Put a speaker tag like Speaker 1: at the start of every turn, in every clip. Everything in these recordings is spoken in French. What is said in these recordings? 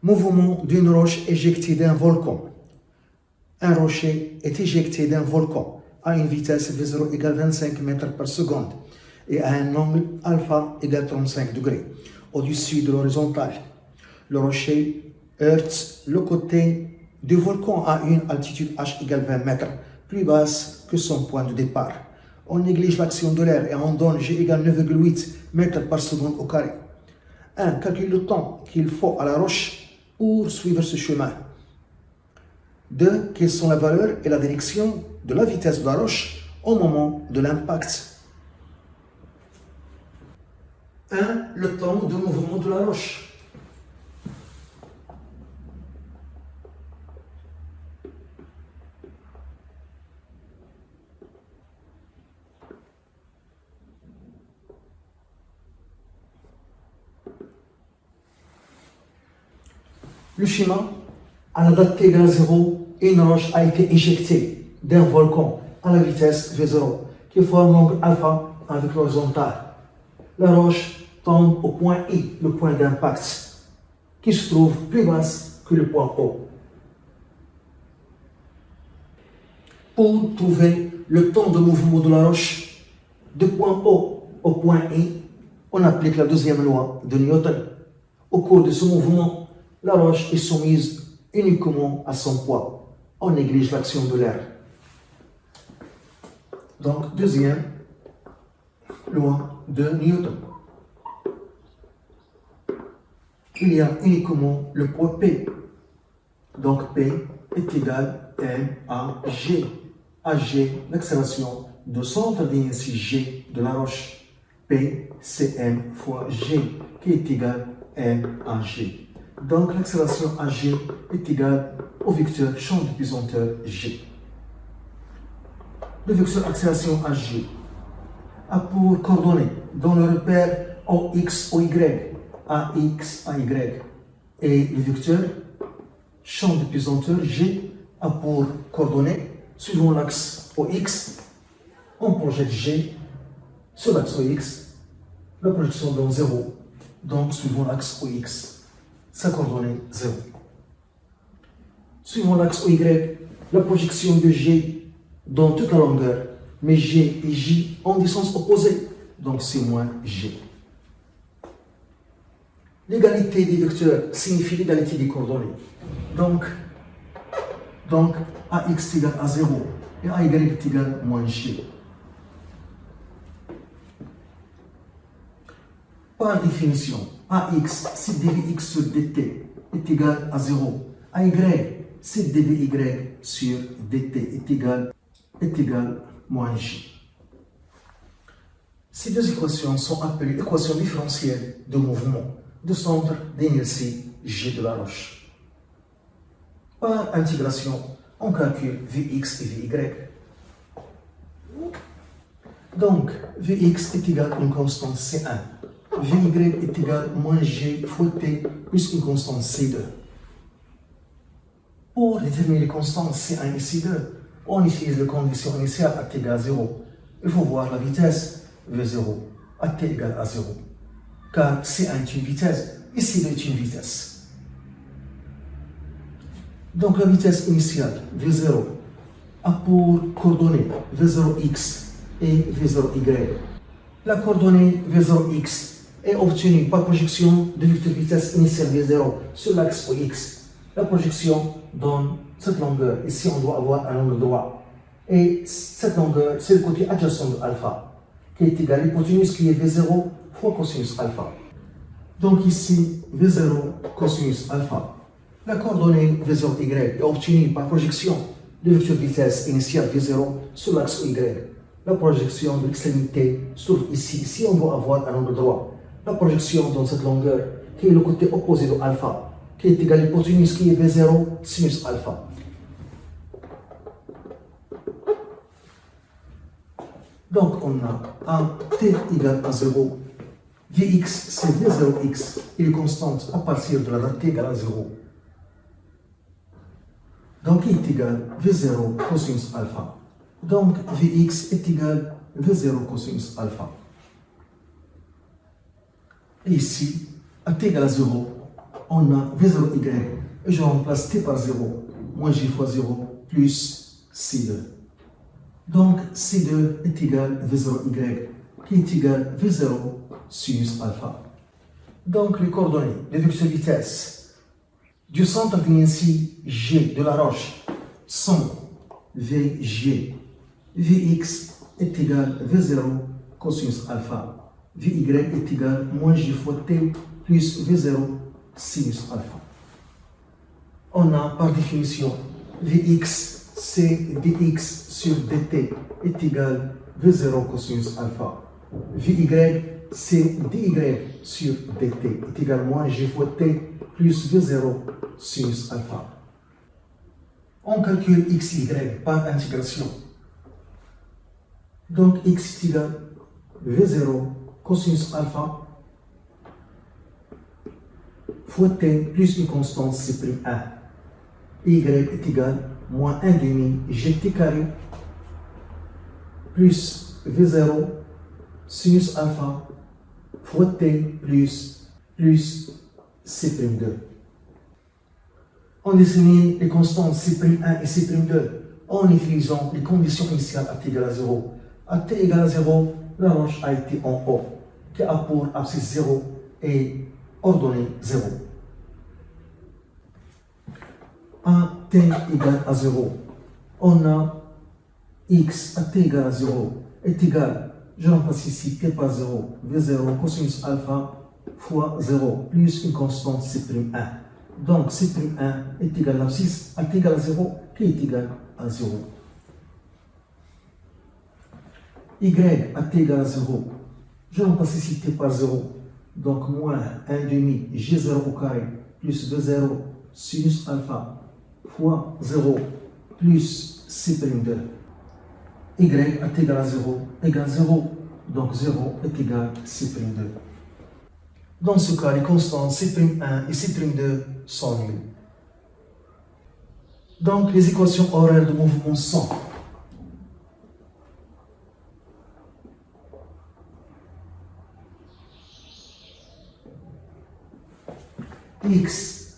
Speaker 1: Mouvement d'une roche éjectée d'un volcan. Un rocher est éjecté d'un volcan à une vitesse V0 égale 25 mètres par seconde et à un angle alpha égale 35 degrés au-dessus de l'horizontale. Le rocher heurte le côté du volcan à une altitude h égale 20 mètres, plus basse que son point de départ. On néglige l'action de l'air et on donne G égale 9,8 mètres par seconde au carré. 1. Calcule le temps qu'il faut à la roche pour suivre ce chemin. 2. Quelles sont la valeur et la direction de la vitesse de la roche au moment de l'impact. 1. Le temps de mouvement de la roche. Le schéma, à la date t égale 0, une roche a été éjectée d'un volcan à la vitesse V0 qui forme l'angle alpha avec l'horizontale. La roche tombe au point I, le point d'impact, qui se trouve plus basse que le point O. Pour trouver le temps de mouvement de la roche du point O au point I, on applique la deuxième loi de Newton. Au cours de ce mouvement, la roche est soumise uniquement à son poids. On néglige l'action de l'air. Donc, deuxième loi de Newton. Il y a uniquement le poids P. Donc, P est égal à M à G. À G, l'accélération de centre d'inertie G de la roche. P, c'est M fois G, qui est égal à M à G. Donc, l'accélération AG est égale au vecteur champ de pesanteur G. Le vecteur accélération AG a pour coordonnées dans le repère OX, OY, AX, AY. Et le vecteur champ de pesanteur G a pour coordonnées, suivant l'axe OX, on projette G sur l'axe OX, la projection donne 0, donc suivant l'axe OX. Sa coordonnée 0. Suivant l'axe OY, la projection de G dans toute la longueur, mais G et J ont des sens opposés, donc c'est moins G. L'égalité des vecteurs signifie l'égalité des coordonnées. Donc AX est égal à 0 et AY est égal à moins G. Par définition, AX, c'est dvx sur dt est égal à 0. AY, c'est dvy sur dt est égal à moins J. Ces deux équations sont appelées équations différentielles de mouvement de centre d'inertie G de la roche. Par intégration, on calcule Vx et Vy. Donc, Vx est égal à une constante C1. Vy est égal à moins G fois T plus une constante C2. Pour déterminer les constantes C1 et C2, on utilise la condition initiale à T égale à 0. Il faut voir la vitesse V0 à T égale à 0. Car C1 est une vitesse et C2 est une vitesse. Donc la vitesse initiale V0 a pour coordonnées V0x et V0y. La coordonnée V0x est obtenue par projection de vecteur vitesse initiale V0 sur l'axe OX. La projection donne cette longueur. Ici, on doit avoir un angle droit. Et cette longueur, c'est le côté adjacent de alpha, qui est égal à l'hypoténuse qui est V0 fois cosinus alpha. Donc ici, V0 cosinus alpha. La coordonnée V0y est obtenue par projection de vecteur vitesse initiale V0 sur l'axe Y. La projection de l'extrémité se trouve ici. Ici, on doit avoir un angle droit. La projection dans cette longueur, qui est le côté opposé de alpha, qui est égal à l'hypoténuse qui est V0 sinus alpha. Donc, on a un t égale à 0. Vx, c'est V0x. Il est constante à partir de la date t égale à 0. Donc, il est égal à V0 cosinus alpha. Donc, Vx est égal à V0 cosinus alpha. Et ici, à t égale à 0, on a V0Y. Et je remplace t par 0, moins j fois 0, plus C2. Donc, C2 est égal à V0Y, qui est égal à V0 sinus alpha. Donc, les coordonnées, les vecteurs de vitesse du centre d'inertie G de la roche sont Vg. Vx est égal à V0 cosinus alpha. Vy est égal à moins j fois t plus V0 sinus alpha. On a par définition Vx, c'est dx sur dt est égal à V0 cosinus alpha. Vy, c'est dy sur dt est égal à moins j fois t plus V0 sinus alpha. On calcule xy par intégration. Donc x est égal à V0 cosinus alpha fois t plus une constante c'1. Y est égal à moins 1 demi gt carré plus V0 sinus alpha fois t plus C'2. On détermine les constantes C'1 et C'2 en utilisant les conditions initiales à t égale à 0. À t égale à 0, la roche a été en haut, qui a pour abscisse 0 et ordonnée 0. À t égale à 0, on a x à t égale à 0 est égal, je remplace ici t par 0, V0 cosinus alpha fois 0 plus une constante C'1. Donc C'1 est égal à l'abscisse à t égale à 0 qui est égal à 0. Y à t égale à 0, je remplace ici t par 0, donc moins 1 demi G0 au carré plus V0 sinus alpha fois 0 plus C'2. Y à t égale à 0 égale 0, donc 0 est égal à C'2. Dans ce cas, les constantes C'1 et C'2 sont nulles. Donc, les équations horaires de mouvement sont x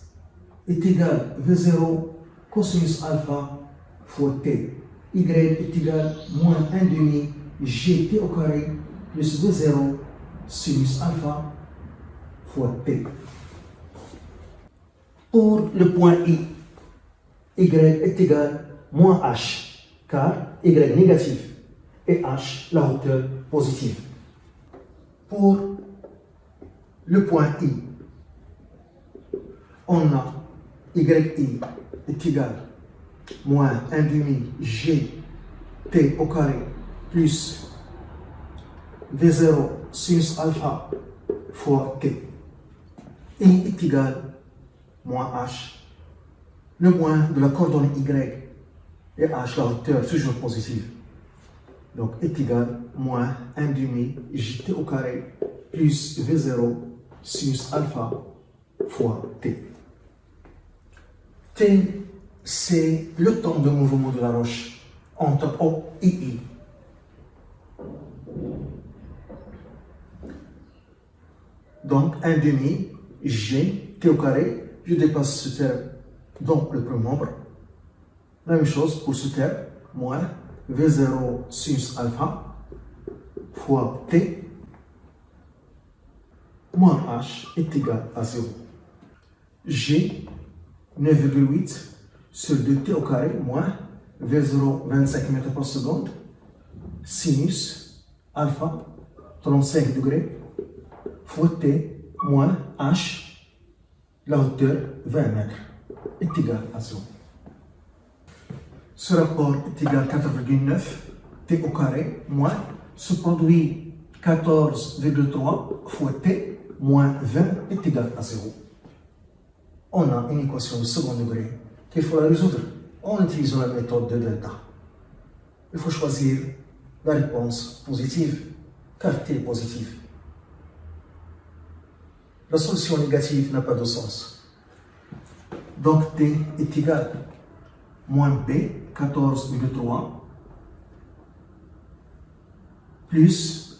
Speaker 1: est égal à V0 cosinus alpha fois t. Y est égal à moins 1 demi gt au carré plus V0 sinus alpha fois t. Pour le point I, y est égal à moins h, car y négatif et h la hauteur positive. Pour le point I, on a y est égal à moins 1 demi g t au carré plus v0 sinus alpha fois t. I est égal à moins h, le moins de la coordonnée y et h la hauteur toujours positive. Donc est égal à moins 1 demi gt au carré plus v0 sinus alpha fois t. T, c'est le temps de mouvement de la roche entre O et I. Donc 1 demi G, T au carré, je dépasse ce terme dans le premier nombre. La même chose pour ce terme, moins V0 sinus alpha fois T moins H est égal à 0. G 9,8 sur 2t au carré moins V0 25 mètres par seconde sinus alpha 35 degrés fois t moins h la hauteur 20 mètres est égal à 0. Ce rapport est égal à 4,9 t au carré moins ce produit 14,3 fois t moins 20 est égal à 0. On a une équation de second degré qu'il faut la résoudre en utilisant la méthode de delta. Il faut choisir la réponse positive, car t est positive. La solution négative n'a pas de sens. Donc t est égal à moins b, 14,3, plus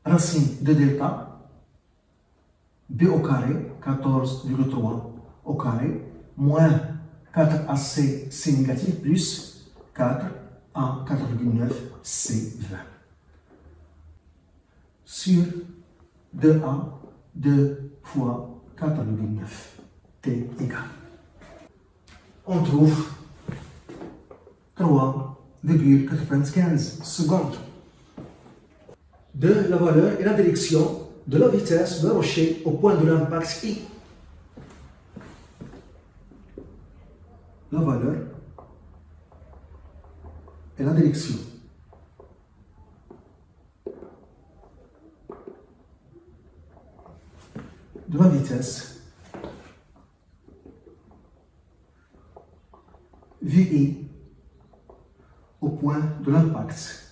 Speaker 1: racine de delta, b au carré, 14,3 au carré, moins 4ac, c négatif, plus 4 à 4,9, c 20. Sur 2a, 2 fois 4,9, t égale. On trouve 3,95 secondes de la valeur et la direction de la vitesse de la rocher au point de l'impact I. La valeur et la direction de la vitesse VI au point de l'impact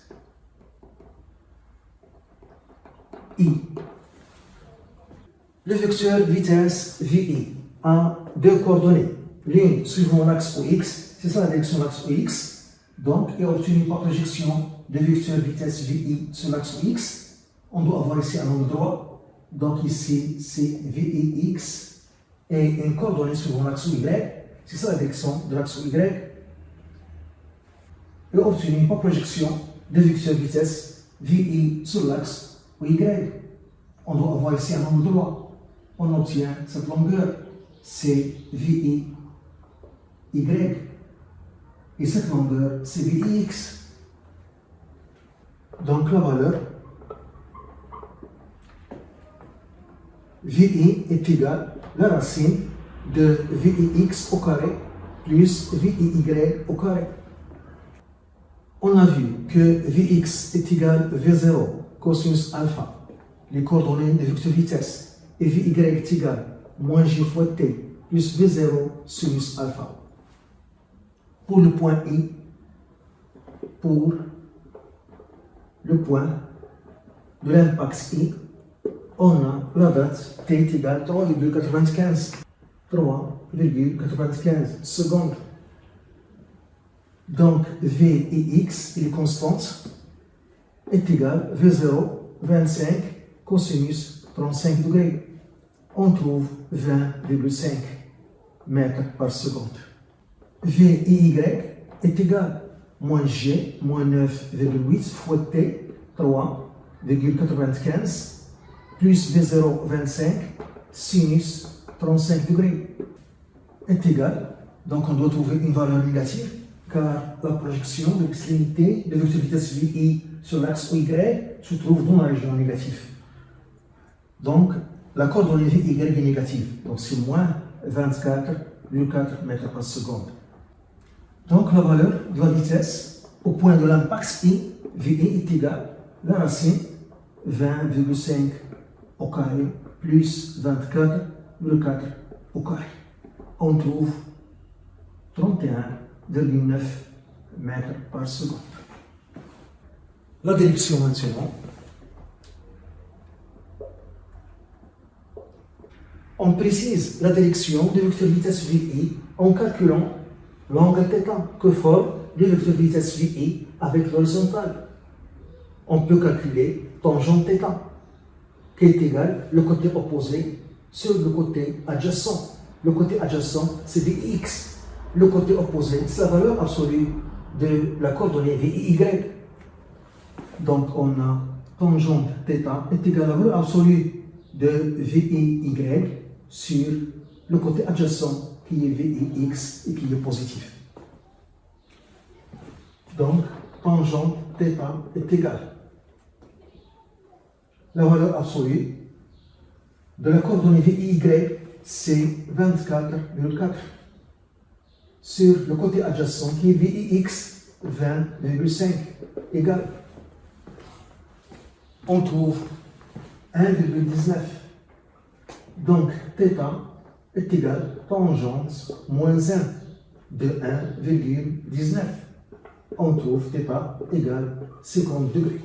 Speaker 1: I. Le vecteur vitesse VI a deux coordonnées, l'une suivant l'axe OX, c'est ça la direction de l'axe OX, donc est obtenue par projection de vecteur vitesse VI sur l'axe OX. On doit avoir ici un angle droit, donc ici c'est VIX et une coordonnée suivant l'axe Y, c'est ça la direction de l'axe Y, est obtenue par projection de vecteur vitesse VI sur l'axe Y. On doit avoir ici un angle droit. On obtient cette longueur, c'est VI Y. Et cette longueur, c'est VIX. Donc la valeur VI est égale à la racine de VIX au carré plus VIY au carré. On a vu que Vx est égal à V0 cosinus alpha, les coordonnées de vecteur vitesse, et Vy est égal à moins g fois t plus V0 sinus alpha. Pour le point I, pour le point de l'impact I, on a la date t est égale à 3,95 secondes. Donc Vix, il est constante, est égal à V0, 25 cosinus 35 degrés. On trouve 20,5 mètres par seconde. Viy est égal à moins g, moins 9,8 fois t, 3,95, plus V0, 25, sinus 35 degrés, est égal, donc on doit trouver une valeur négative, car la projection de l'extrémité de vecteur vitesse VI sur l'axe Y se trouve dans la région négative. Donc, la coordonnée VY est négative, donc c'est moins 24,4 mètres par seconde. Donc, la valeur de la vitesse au point de l'impact I, VI est égale à la racine 20,5 au carré plus 24,4 au carré. On trouve 31,9 mètres par seconde. La direction maintenant. On précise la direction du vecteur vitesse VI en calculant l'angle θ que forme le vecteur vitesse VI avec l'horizontale. On peut calculer tangente θ qui est égal le côté opposé sur le côté adjacent. Le côté adjacent c'est Vx. Le côté opposé c'est la valeur absolue de la coordonnée VY. Donc on a tangente θ est égal à la valeur absolue de VIY sur le côté adjacent qui est Vix et qui est positif. Donc, tangente θ est égale. La valeur absolue de la coordonnée VIY, c'est 24,4. Sur le côté adjacent qui est Vix, 20,5 égale. On trouve 1,19. Donc, θ est égal à tangente moins 1 de 1,19. On trouve θ égale 50 degrés.